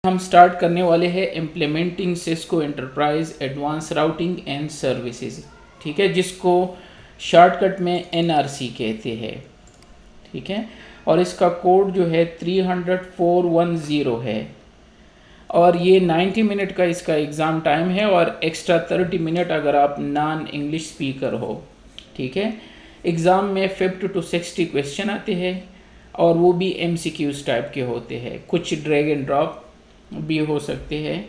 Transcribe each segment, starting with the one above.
हम स्टार्ट करने वाले हैं implementing Cisco enterprise advance routing and services, ठीक है, जिसको शॉर्टकट में एनआरसी कहते हैं, ठीक है। और इसका कोड जो है 30410 है और ये 90 मिनट का इसका एग्ज़ाम टाइम है और एक्स्ट्रा 30 मिनट अगर आप नॉन इंग्लिश स्पीकर हो, ठीक है। एग्ज़ाम में 50 to 60 क्वेश्चन आते हैं और वो भी MCQs टाइप के होते हैं, कुछ ड्रैग एंड ड्रॉप भी हो सकते हैं,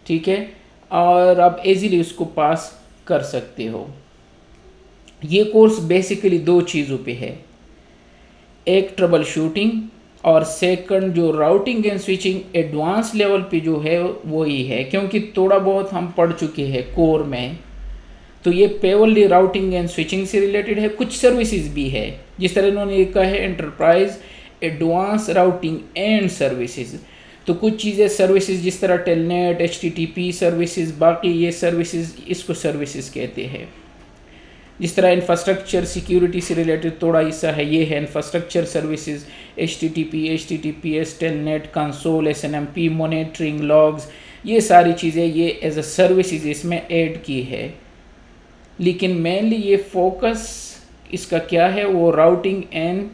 ठीक है। और आप इजीली उसको पास कर सकते हो। ये कोर्स बेसिकली दो चीज़ों पे है, एक ट्रबल शूटिंग और सेकंड जो routing and switching advance level पे जो है वो ही है, क्योंकि थोड़ा बहुत हम पढ़ चुके हैं कोर में। तो ये पेवरली राउटिंग एंड स्विचिंग से रिलेटेड है, कुछ सर्विसेज भी है, जिस तरह इन्होंने लिखा है enterprise advance routing and services. तो कुछ चीज़ें सर्विसेज जिस तरह टेलनेट, HTTP सर्विसेज, बाकी ये सर्विसेज इसको सर्विसेज कहते हैं। जिस तरह इंफ्रास्ट्रक्चर सिक्योरिटी से रिलेटेड थोड़ा हिस्सा है, ये है infrastructure services, HTTP, HTTPS, telnet, console, SNMP, monitoring, logs, ये सारी चीज़ें ये एज अ सर्विसेज इसमें ऐड की है। लेकिन मेनली ये फोकस इसका क्या है, वो राउटिंग एंड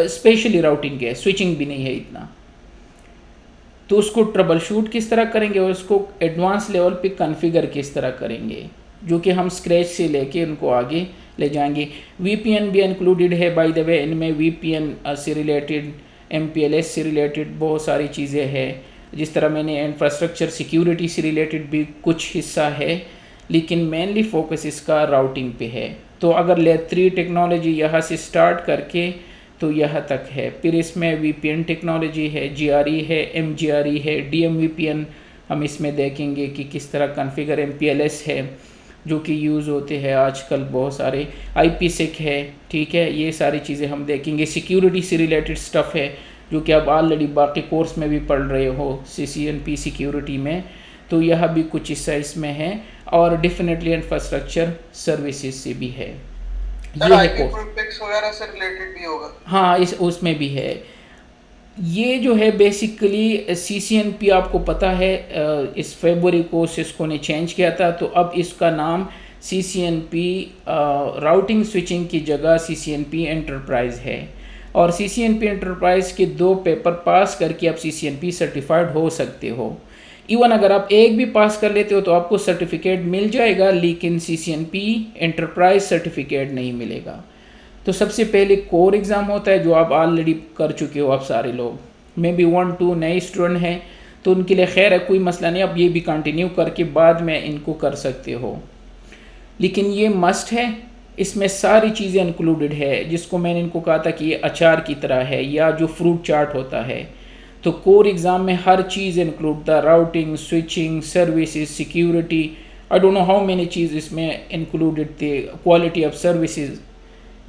स्पेशली राउटिंग है, स्विचिंग भी नहीं है इतना। तो उसको ट्रबल शूट किस तरह करेंगे और उसको एडवांस लेवल पे कॉन्फ़िगर किस तरह करेंगे, जो कि हम स्क्रैच से लेके उनको आगे ले जाएंगे। VPN भी इंक्लूडेड है बाय द वे, इनमें VPN से रिलेटेड, MPLS से रिलेटेड बहुत सारी चीज़ें हैं। जिस तरह मैंने इंफ्रास्ट्रक्चर सिक्योरिटी से रिलेटेड भी कुछ हिस्सा है, लेकिन मेनली फोकस इसका राउटिंग पे है। तो अगर लेयर 3 टेक्नोलॉजी यहाँ से स्टार्ट करके तो यह तक है, फिर इसमें VPN टेक्नोलॉजी है, GRE है, MGRE है, DMVPN हम इसमें देखेंगे कि किस तरह कॉन्फ़िगर, MPLS है जो कि यूज़ होते हैं आजकल बहुत सारे, IPsec है, ठीक है। ये सारी चीज़ें हम देखेंगे। सिक्योरिटी से रिलेटेड स्टफ़ है जो कि आप ऑलरेडी बाकी कोर्स में भी पढ़ रहे हो, CCNP सिक्योरिटी में, तो यह भी कुछ हिस्सा इसमें है। और डेफिनेटली इंफ्रास्ट्रक्चर सर्विसेज से भी है। ये है कोर्स वगैरह से रिलेटेड भी होगा। हाँ, इस उसमें भी है। ये जो है बेसिकली CCNP आपको पता है, इस फरवरी को सिस्को ने चेंज किया था, तो अब इसका नाम CCNP राउटिंग स्विचिंग की जगह CCNP एंटरप्राइज है। और CCNP एंटरप्राइज के 2 पेपर पास करके आप CCNP सर्टिफाइड हो सकते हो। इवन अगर आप एक भी पास कर लेते हो तो आपको सर्टिफिकेट मिल जाएगा, लेकिन CCNP एंटरप्राइज सर्टिफिकेट नहीं मिलेगा। तो सबसे पहले कोर एग्ज़ाम होता है जो आप ऑलरेडी कर चुके हो, आप सारे लोग, मे बी 1-2 नए स्टूडेंट हैं तो उनके लिए खैर है, कोई मसला नहीं, आप ये भी कंटिन्यू करके बाद में इनको कर सकते हो। लेकिन ये मस्ट है, इसमें सारी चीज़ें इंक्लूडेड है, जिसको मैंने इनको कहा था कि ये अचार की तरह है या जो फ्रूट चाट होता है। तो कोर एग्ज़ाम में हर चीज़ इंक्लूड था, routing, switching, services, security, I don't know how many चीज़ इसमें इंक्लूडेड थे, क्वालिटी ऑफ सर्विसेज,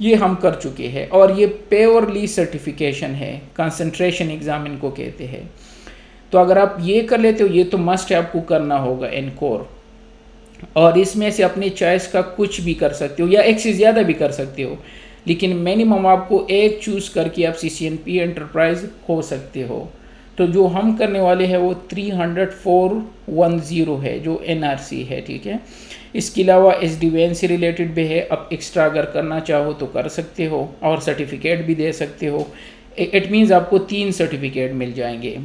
ये हम कर चुके हैं। और ये पेवरली सर्टिफिकेशन है, कंसंट्रेशन एग्ज़ाम इनको कहते हैं। तो अगर आप ये कर लेते हो, ये तो मस्ट है, आपको करना होगा एनकोर। और इसमें से अपनी चॉइस का कुछ भी कर सकते हो या एक से ज़्यादा भी कर सकते हो, लेकिन मिनिमम आपको एक चूज़ करके आप CCNP एंटरप्राइज हो सकते हो। तो जो हम करने वाले हैं वो 30410 है जो NRC है, ठीक है। इसके अलावा SD-WAN से रिलेटेड भी है, आप एक्स्ट्रा अगर करना चाहो तो कर सकते हो और सर्टिफिकेट भी दे सकते हो। इट मीन्स आपको 3 सर्टिफिकेट मिल जाएंगे।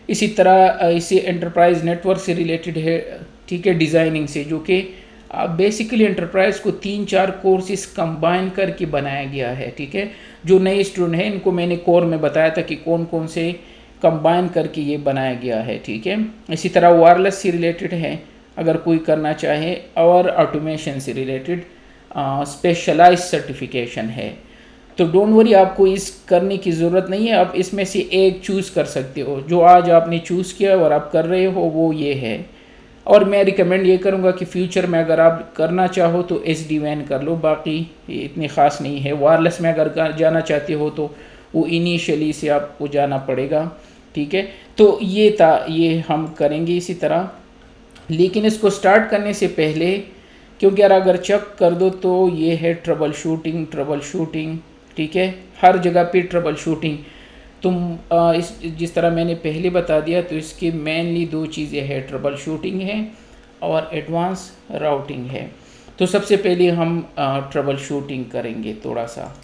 इसी तरह इसे एंटरप्राइज नेटवर्क से रिलेटेड है, ठीक है, डिज़ाइनिंग से, जो कि बेसिकली एंटरप्राइज को 3-4 कोर्सेज कंबाइन करके बनाया गया है, ठीक है। जो नए स्टूडेंट हैं इनको मैंने कोर में बताया था कि कौन कौन से कंबाइन करके ये बनाया गया है, ठीक है। इसी तरह वायरलेस से रिलेटेड है अगर कोई करना चाहे, और ऑटोमेशन से रिलेटेड स्पेशलाइज सर्टिफिकेशन है। तो डोंट वरी, आपको इस करने की ज़रूरत नहीं है, आप इसमें से एक चूज़ कर सकते हो। जो आज आपने चूज़ किया और आप कर रहे हो वो ये है। और मैं रिकमेंड ये करूँगा कि फ्यूचर में अगर आप करना चाहो तो SD-WAN कर लो, बाकी ये इतनी ख़ास नहीं है। वायरलेस में अगर जाना चाहते हो तो वो इनिशियली से आपको जाना पड़ेगा, ठीक है। तो ये था, ये हम करेंगे इसी तरह। लेकिन इसको स्टार्ट करने से पहले, क्योंकि यार अगर चेक कर दो तो ये है ट्रबल शूटिंग, ठीक है, हर जगह पे ट्रबल शूटिंग। इस जिस तरह मैंने पहले बता दिया, तो इसकी मेनली दो चीज़ें हैं, ट्रबल शूटिंग है और एडवांस राउटिंग है। तो सबसे पहले हम ट्रबल शूटिंग करेंगे थोड़ा सा।